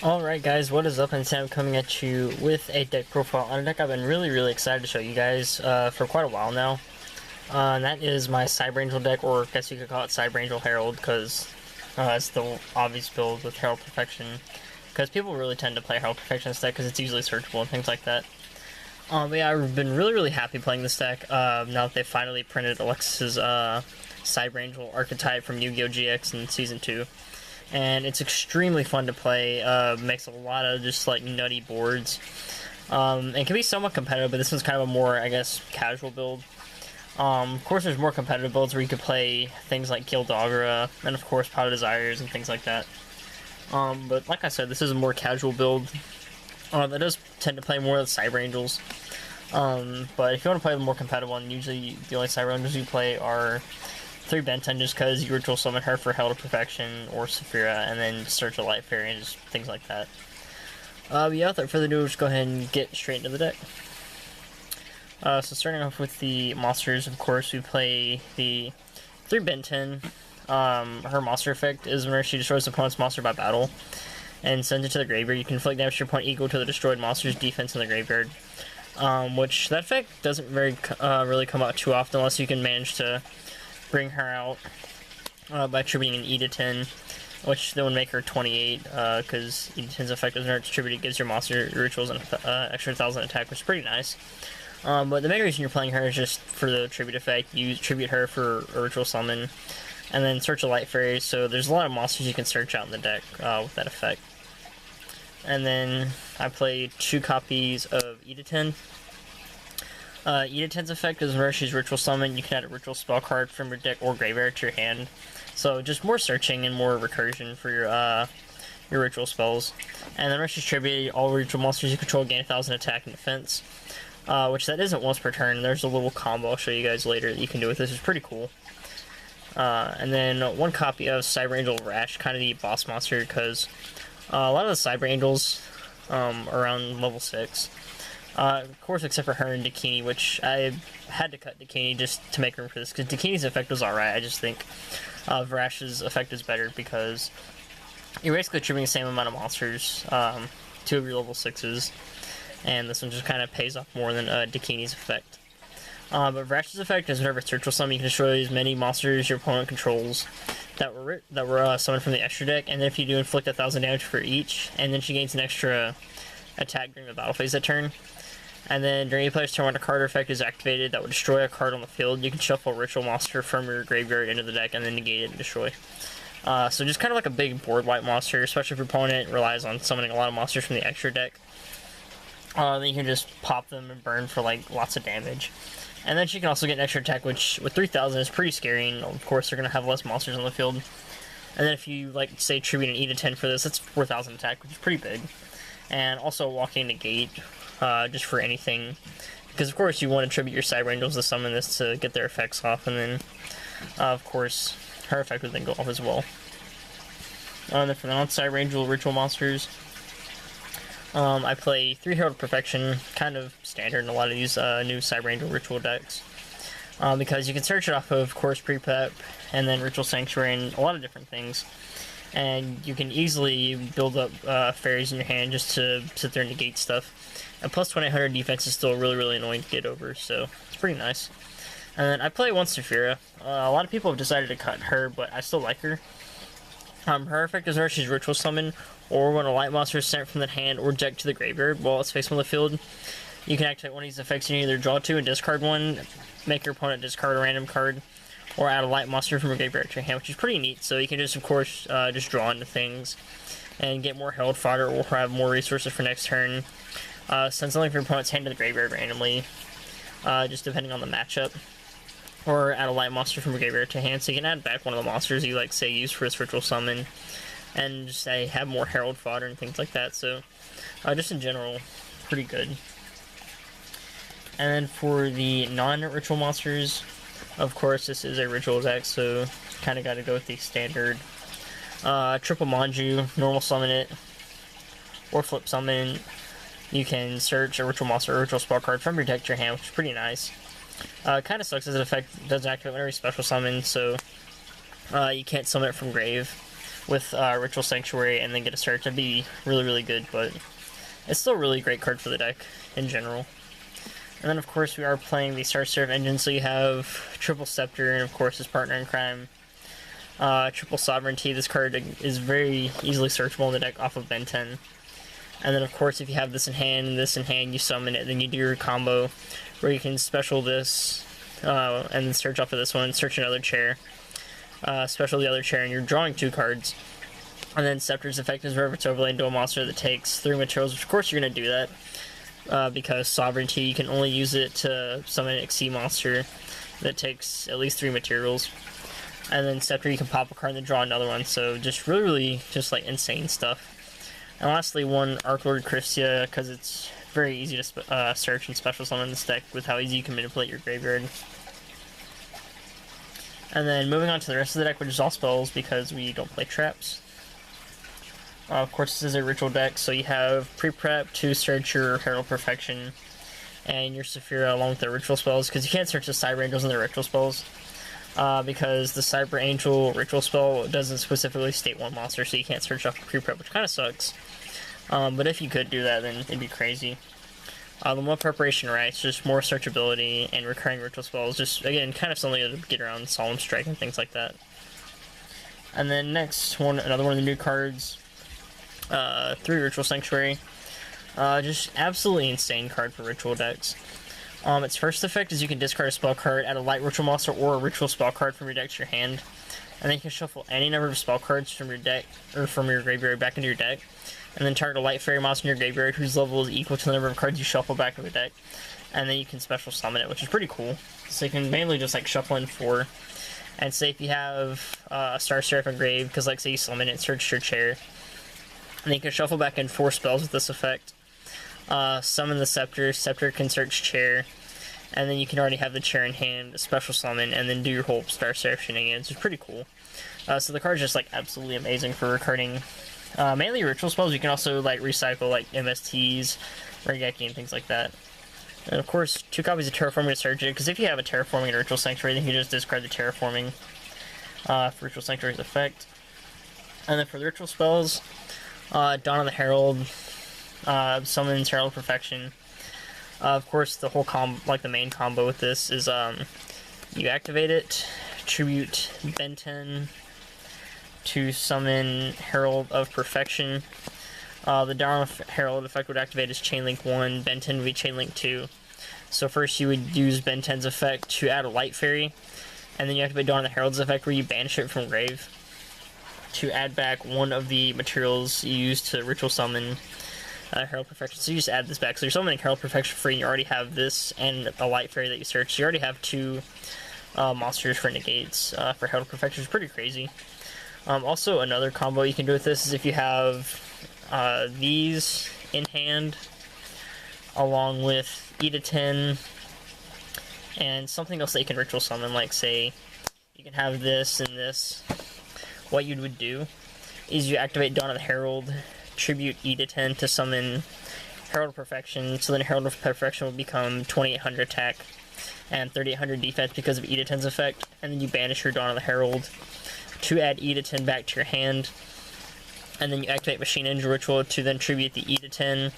Alright guys, what is up? And Sam coming at you with a deck profile on a deck I've been really excited to show you guys for quite a while now. And that is my Cyber Angel deck, or I guess you could call it Cyber Angel Herald, because it's the obvious build with Herald Perfection. Because people really tend to play Herald Perfection in this deck because it's easily searchable and things like that. But yeah, I've been really happy playing this deck now that they finally printed Alexis's Cyber Angel archetype from Yu-Gi-Oh! GX in Season 2. And it's extremely fun to play, makes a lot of just like nutty boards, and can be somewhat competitive, but this one's kind of a more, I guess, casual build. Of course there's more competitive builds where you could play things like Gildagra, and of course Pot of Desires and things like that. But like I said, this is a more casual build, that does tend to play more of the Cyber Angels. But if you want to play the more competitive one, usually the only Cyber Angels you play are 3 Benton, just because you ritual summon her for Herald of Perfection or Saffira, and then search a Light Fairy and just things like that. But yeah, without further ado, we'll just go ahead and get straight into the deck. So starting off with the monsters, of course, we play the 3 Benton. Her monster effect is whenever she destroys the opponent's monster by battle and sends it to the graveyard, you can inflict damage to your opponent equal to the destroyed monster's defense in the graveyard. Which that effect doesn't really come out too often unless you can manage to bring her out by attributing an E to 10, which then would make her 28, because E to 10's effect is whenever it's attributed, gives your monster rituals an extra 1,000 attack, which is pretty nice. But the main reason you're playing her is just for the tribute effect. You tribute her for a ritual summon, and then search a Light Fairy, so there's a lot of monsters you can search out in the deck with that effect. And then I play 2 copies of E to 10. E to 10's effect is whenever she's ritual summoned, you can add a ritual spell card from your deck or graveyard to your hand. So just more searching and more recursion for your ritual spells. And then whenever she's tributed, all ritual monsters you control gain 1,000 attack and defense, which that isn't once per turn. There's a little combo I'll show you guys later that you can do with this. It's pretty cool. And then 1 copy of Cyber Angel Vrash, kind of the boss monster, because a lot of the Cyber Angels around level 6. Of course, except for her and Dakini, which I had to cut Dakini just to make room for this, because Dakini's effect was alright. I just think Vrash's effect is better, because you're basically attributing the same amount of monsters to your level 6s, and this one just kind of pays off more than Dakini's effect. But Vrash's effect is whenever it's ritual summon, you can destroy as many monsters your opponent controls that were summoned from the extra deck, and then if you do, inflict 1,000 damage for each, and then she gains an extra attack during the battle phase that turn. And then during a player's turn, when a card effect is activated that would destroy a card on the field, you can shuffle a ritual monster from your graveyard into the deck and then negate it and destroy. So just kind of like a big board wipe monster, especially if your opponent relies on summoning a lot of monsters from the extra deck. Then you can just pop them and burn for like lots of damage. And then she can also get an extra attack, which with 3,000 is pretty scary, and of course they're going to have less monsters on the field. And then if you, like, say, tribute an E to 10 for this, that's 4,000 attack, which is pretty big. And also walking negate, just for anything, because of course you want to tribute your Cyber Angels to summon this to get their effects off, and then of course her effect would then go off as well. And then for the non-Cyber Angel ritual monsters, I play 3 Herald of Perfection, kind of standard in a lot of these new Cyber Angel ritual decks, because you can search it off of course Prepep and then Ritual Sanctuary and a lot of different things. And you can easily build up fairies in your hand just to sit there and negate stuff. And plus 2800 defense is still really annoying to get over, so it's pretty nice. And then I play 1 Saffira. A lot of people have decided to cut her, but I still like her. Her effect is whenever she's ritual summoned, or when a light monster is sent from the hand or deck to the graveyard while it's facing on the field. You can activate one of these effects and either draw 2 and discard 1, make your opponent discard a random card, or add a light monster from your graveyard to your hand, which is pretty neat. So you can just, of course, just draw into things and get more Herald fodder or have more resources for next turn. Send something from your opponent's hand to the graveyard randomly, just depending on the matchup. Or add a light monster from your graveyard to hand, so you can add back one of the monsters you, like, say, use for this ritual summon, and just, say, have more Herald fodder and things like that. So, just in general, pretty good. And then for the non-ritual monsters, of course, this is a ritual deck, so kind of got to go with the standard triple Manju, normal summon it, or flip summon. You can search a ritual monster or ritual spell card from your deck to your hand, which is pretty nice. Kind of sucks as an effect doesn't activate whenever you special summon, so you can't summon it from grave. with Ritual Sanctuary and then get a search. That'd be really, really good, but it's still a really great card for the deck in general. And then, of course, we are playing the Cyber Engine, so you have Triple Scepter, and, of course, his partner in crime, Triple Sovereignty. This card is very easily searchable in the deck off of Ben 10. And then, of course, if you have this in hand and this in hand, you summon it, then you do your combo, where you can special this, and then search off of this one, search another chair, special the other chair, and you're drawing 2 cards. And then Scepter's effect is wherever it's overlaid into a monster that takes 3 materials, which of course you're going to do that. Because Sovereignty, you can only use it to summon an XC monster that takes at least 3 materials. And then Scepter, you can pop a card and then draw another one, so just really just like insane stuff. And lastly, one Archlord Christia, because it's very easy to search and special summon this deck with how easy you can manipulate your graveyard. And then moving on to the rest of the deck, which is all spells because we don't play traps. Of course, this is a ritual deck, so you have pre-prep to search your Herald Perfection and your Saffira along with the ritual spells, because you can't search the Cyber Angels and the ritual spells, because the Cyber Angel ritual spell doesn't specifically state one monster, so you can't search off pre-prep, which kind of sucks. But if you could do that, then it'd be crazy. The more preparation rights, just more searchability and recurring ritual spells, just, again, kind of something to get around Solemn Strike and things like that. And then next, another one of the new cards, 3 Ritual Sanctuary. Just absolutely insane card for ritual decks. Its first effect is you can discard a spell card, add a light ritual monster or a ritual spell card from your deck to your hand, and then you can shuffle any number of spell cards from your deck or from your graveyard back into your deck, and then target a light fairy monster in your graveyard whose level is equal to the number of cards you shuffle back into the deck, and then you can special summon it, which is pretty cool. So you can mainly just like shuffle in 4, and say if you have a Star Seraph engraved, because like say you summon it, search your chair. And then you can shuffle back in 4 spells with this effect. Summon the Scepter. Scepter can search chair. And then you can already have the chair in hand, special summon, and then do your whole Star Seraph shenanigans. It's pretty cool. So the card's just like absolutely amazing for recording mainly ritual spells. You can also like recycle like MSTs, Regeki, and things like that. And of course, 2 copies of Terraforming to search it, because if you have a Terraforming and a Ritual Sanctuary, then you can just discard the Terraforming for Ritual Sanctuary's effect. And then for the ritual spells, Dawn of the Herald, summons Herald Perfection. Of course, the whole the main combo with this is you activate it, tribute Ben 10 to summon Herald of Perfection. The Dawn of Herald effect would activate as Chainlink 1, Ben 10 would be Chainlink 2. So first you would use Ben 10's effect to add a Light Fairy, and then you activate Dawn of the Herald's effect where you banish it from grave to add back one of the materials you use to ritual summon Herald Perfection. So you just add this back. So you're summoning Herald Perfection free, and you already have this and a Light Fairy that you search. So you already have 2 monsters for negates for Herald Perfection, which is pretty crazy. Also, another combo you can do with this is if you have these in hand, along with Eda 10, and something else that you can ritual summon, like say, you can have this and this. What you would do is you activate Dawn of the Herald, tribute Eda 10 to summon Herald of Perfection, so then Herald of Perfection will become 2800 attack and 3800 defense because of Eda 10's effect, and then you banish your Dawn of the Herald to add Eda 10 back to your hand, and then you activate Machine Angel Ritual to then tribute the Eda 10,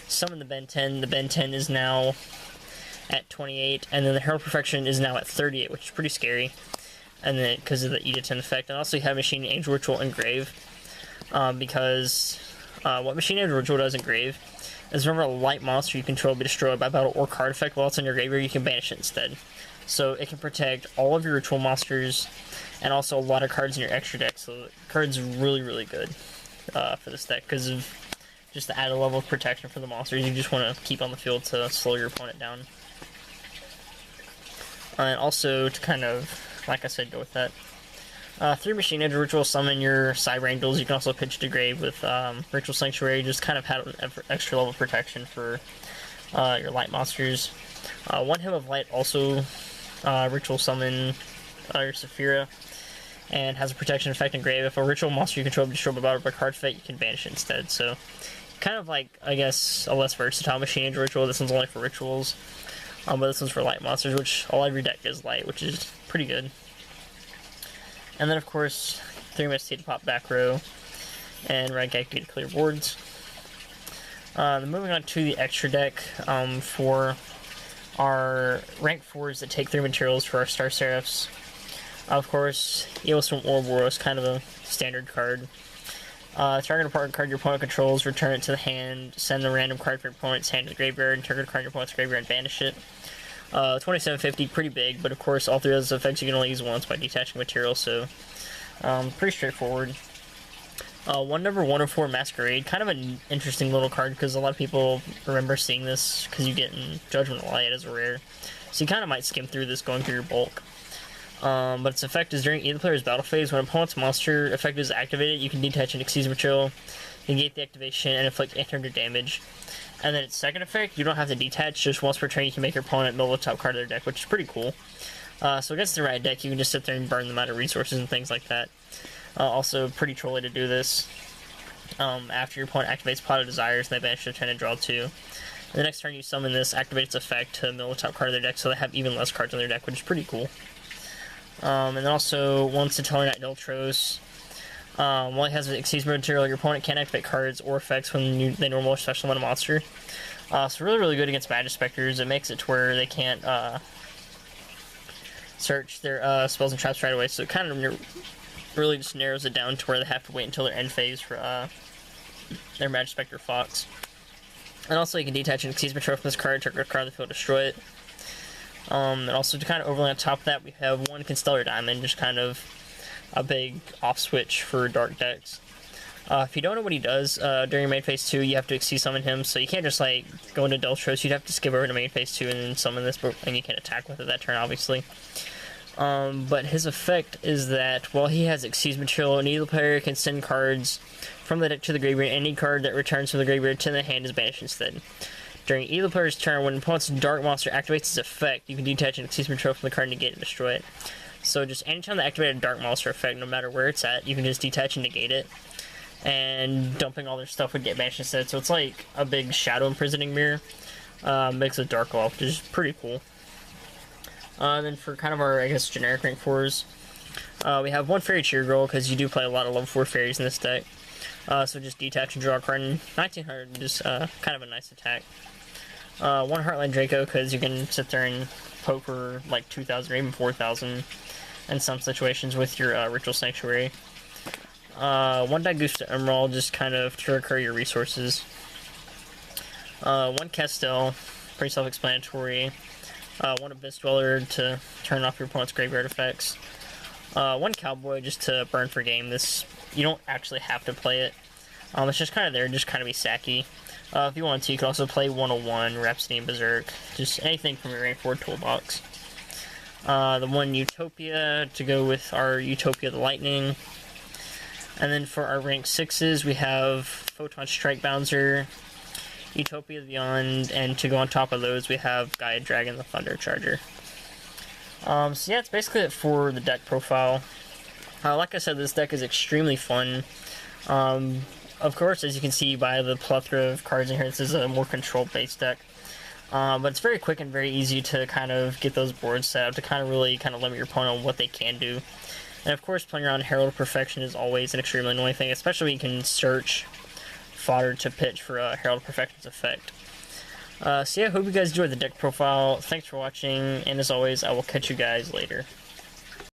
summon the Ben 10. The Ben 10 is now at 28, and then the Herald Perfection is now at 38, which is pretty scary, and then because of the Eda 10 effect. And also you have Machine Angel Ritual engrave, because what Machine Angel Ritual does engrave is whenever a light monster you control be destroyed by battle or card effect while it's in your graveyard, you can banish it instead. So it can protect all of your ritual monsters and also a lot of cards in your extra deck. So the card's really, really good for this deck because of just the added level of protection for the monsters you just want to keep on the field to slow your opponent down. And also to kind of, like I said, go with that. 3 Machine Angel Ritual, summon your Cyber Angels. You can also pitch to grave with Ritual Sanctuary, just kind of have an extra level of protection for your light monsters. 1 Hymn of Light also ritual summon your Saffira, and has a protection effect in grave. If a ritual monster you control is destroyed by battle by card effect, you can banish it instead. So, kind of like, I guess, a less versatile Machine Angel Ritual. This one's only for rituals, but this one's for light monsters, which a lot of your deck is light, which is pretty good. And then, of course, 3 minutes to pop back row, and red guy to clear boards. Then moving on to the extra deck for our rank 4s that take 3 materials for our Star Seraphs. Of course, Eoswim Ouroboros, kind of a standard card. Target a partner card your opponent controls, return it to the hand, send the random card from your opponent's hand to the graveyard, and target a card your opponent's graveyard and banish it. 2750, pretty big, but of course all 3 of those effects you can only use once by detaching material, so pretty straightforward. Number 104 Masquerade, kind of an interesting little card because a lot of people remember seeing this because you get in Judgment Light as a rare, so you kind of might skim through this going through your bulk. But its effect is during either player's battle phase. When an opponent's monster effect is activated, you can detach an excuse material, negate the activation, and inflict 800 damage. And then its second effect, you don't have to detach, just once per turn you can make your opponent mill the top card of their deck, which is pretty cool. So against the right deck, you can just sit there and burn them out of resources and things like that. Also, pretty trolly to do this. After your opponent activates Pot of Desires, they banish their 10 and draw 2. And the next turn you summon this, activate its effect to mill the top card of their deck, so they have even less cards on their deck, which is pretty cool. And then also, once the Tellarknight Deltros, while it has an excuse material, your opponent can't activate cards or effects when they normal or special summon a monster. So really good against Magic Specters. It makes it to where they can't search their spells and traps right away, so it kind of really just narrows it down to where they have to wait until their end phase for their Magic Specter Fox. And also you can detach an excuse material from this card, target a card on the field, destroy it. And also to kind of overlay on top of that, we have one Constellar Diamond, just kind of a big off switch for dark decks. If you don't know what he does, during main phase 2, you have to excuse summon him, so you can't just like go into Deltros, you'd have to skip over to main phase 2 and then summon this, and you can attack with it that turn, obviously. But his effect is that while he has excuse material, neither player can send cards from the deck to the graveyard. Any card that returns from the graveyard to the hand is banished instead. During either player's turn, when an opponent's dark monster activates its effect, you can detach an excuse material from the card and negate and destroy it. So just anytime they activate a dark monster effect, no matter where it's at, you can just detach and negate it. And dumping all their stuff would get banished instead. So it's like a big shadow imprisoning mirror. Makes a dark elf, which is pretty cool. Then for kind of our, I guess, generic rank 4s, we have one Fairy Cheer Girl, because you do play a lot of level 4 fairies in this deck. So just detach and draw a card in 1900, just kind of a nice attack. One Heartland Draco, because you can sit there and poke for like 2,000 or even 4,000 in some situations with your Ritual Sanctuary. One Daigusta Emerald, just kind of to recur your resources. One Kestel, pretty self-explanatory. One Abyss Dweller to turn off your opponent's graveyard effects. One Cowboy, just to burn for game. This, you don't actually have to play it. It's just kind of there, just kind of be sacky. If you want to, you can also play 101, Rhapsody, and Berserk. Just anything from your rank 4 toolbox. The one Utopia to go with our Utopia the Lightning. And then for our rank 6s, we have Photon Strike Bouncer, Utopia Beyond, and to go on top of those, we have Gaia Dragon the Thunder Charger. So yeah, it's basically it for the deck profile. Like I said, this deck is extremely fun. Of course, as you can see by the plethora of cards in here, this is a more control-based deck. But it's very quick and very easy to kind of get those boards set up to kind of really kind of limit your opponent on what they can do. And of course, playing around Herald of Perfection is always an extremely annoying thing, especially when you can search fodder to pitch for Herald of Perfection's effect. So yeah, I hope you guys enjoyed the deck profile. Thanks for watching, and as always, I will catch you guys later.